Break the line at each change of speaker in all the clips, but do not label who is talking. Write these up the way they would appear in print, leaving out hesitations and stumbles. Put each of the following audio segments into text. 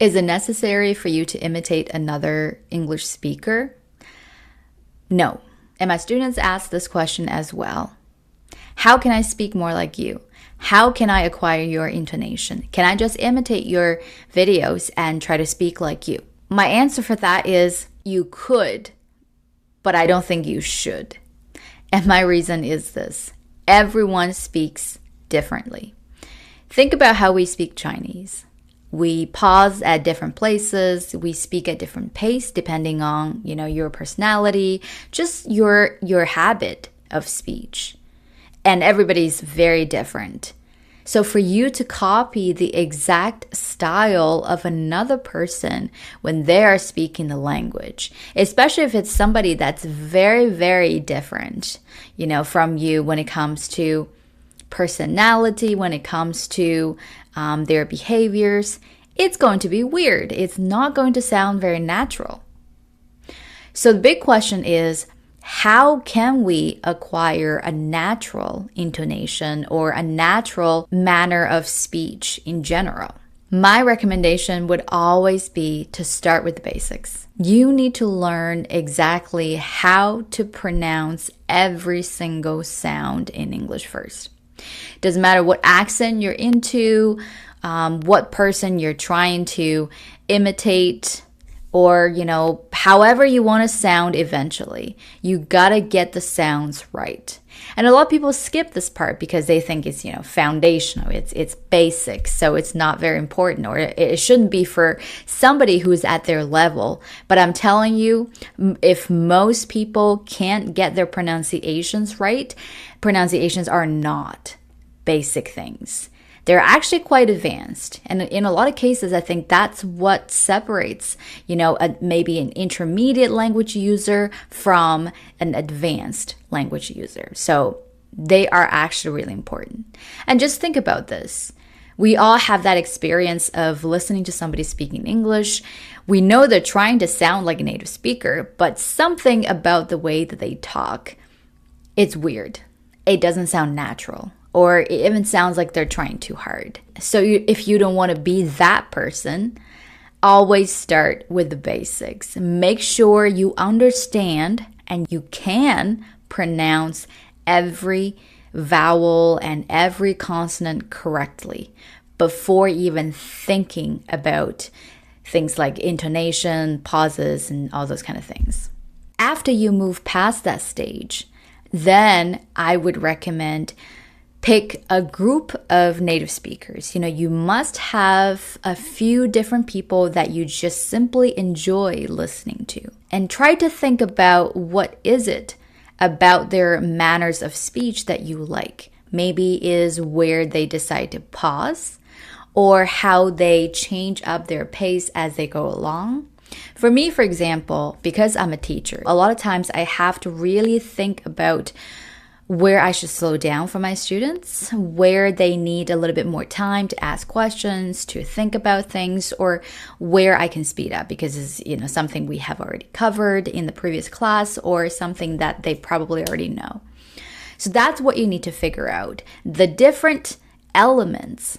Is it necessary for you to imitate another English speaker? No. And my students ask this question as well. How can I speak more like you? How can I acquire your intonation? Can I just imitate your videos and try to speak like you? My answer for that is you could, but I don't think you should. And my reason is this. Everyone speaks differently. Think about how we speak Chinese. We pause at different places. We speak at different pace depending on, your personality, just your habit of speech. And everybody's very different. So for you to copy the exact style of another person when they are speaking the language, especially if it's somebody that's very, very different, from you when it comes to personality, when it comes to their behaviors, it's going to be weird. It's not going to sound very natural. So the big question is, how can we acquire a natural intonation or a natural manner of speech in general? My recommendation would always be to start with the basics. You need to learn exactly how to pronounce every single sound in English first. Doesn't matter what accent you're into, what person you're trying to imitate, or, however you want to sound eventually. You gotta get the sounds right. And a lot of people skip this part because they think it's, foundational, it's basic, so it's not very important, or it shouldn't be for somebody who's at their level. But I'm telling you, if most people can't get their pronunciations right, pronunciations are not basic things. They're actually quite advanced. And in a lot of cases, I think that's what separates, maybe an intermediate language user from an advanced language user. So they are actually really important. And just think about this. We all have that experience of listening to somebody speaking English. We know they're trying to sound like a native speaker, but something about the way that they talk, it's weird. It doesn't sound natural. Or it even sounds like they're trying too hard. So if you don't want to be that person, always start with the basics. Make sure you understand and you can pronounce every vowel and every consonant correctly before even thinking about things like intonation, pauses, and all those kind of things. After you move past that stage, then I would recommend pick a group of native speakers. You must have a few different people that you just simply enjoy listening to. And try to think about what is it about their manners of speech that you like. Maybe is where they decide to pause, or how they change up their pace as they go along. For me, for example, because I'm a teacher, a lot of times I have to really think about where I should slow down for my students, where they need a little bit more time to ask questions, to think about things, or where I can speed up because it's something we have already covered in the previous class or something that they probably already know. So that's what you need to figure out. The different elements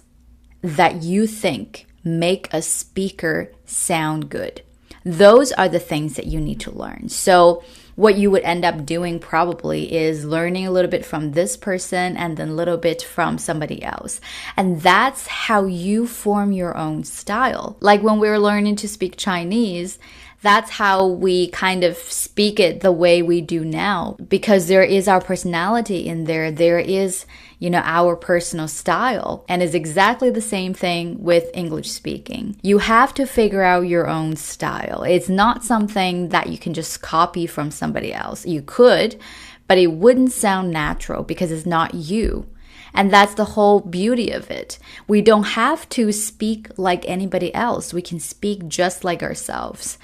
that you think make a speaker sound good. Those are the things that you need to learn. So what you would end up doing probably is learning a little bit from this person and then a little bit from somebody else. And that's how you form your own style. Like when we were learning to speak Chinese, that's how we kind of speak it the way we do now, because there is our personality in there. There is, our personal style. And it's exactly the same thing with English speaking. You have to figure out your own style. It's not something that you can just copy from somebody else. You could, but it wouldn't sound natural because it's not you. And that's the whole beauty of it. We don't have to speak like anybody else. We can speak just like ourselves.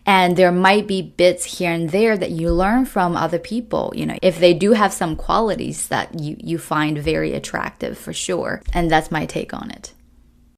And there might be bits here and there that you learn from other people, if they do have some qualities that you find very attractive for sure. And that's my take on it.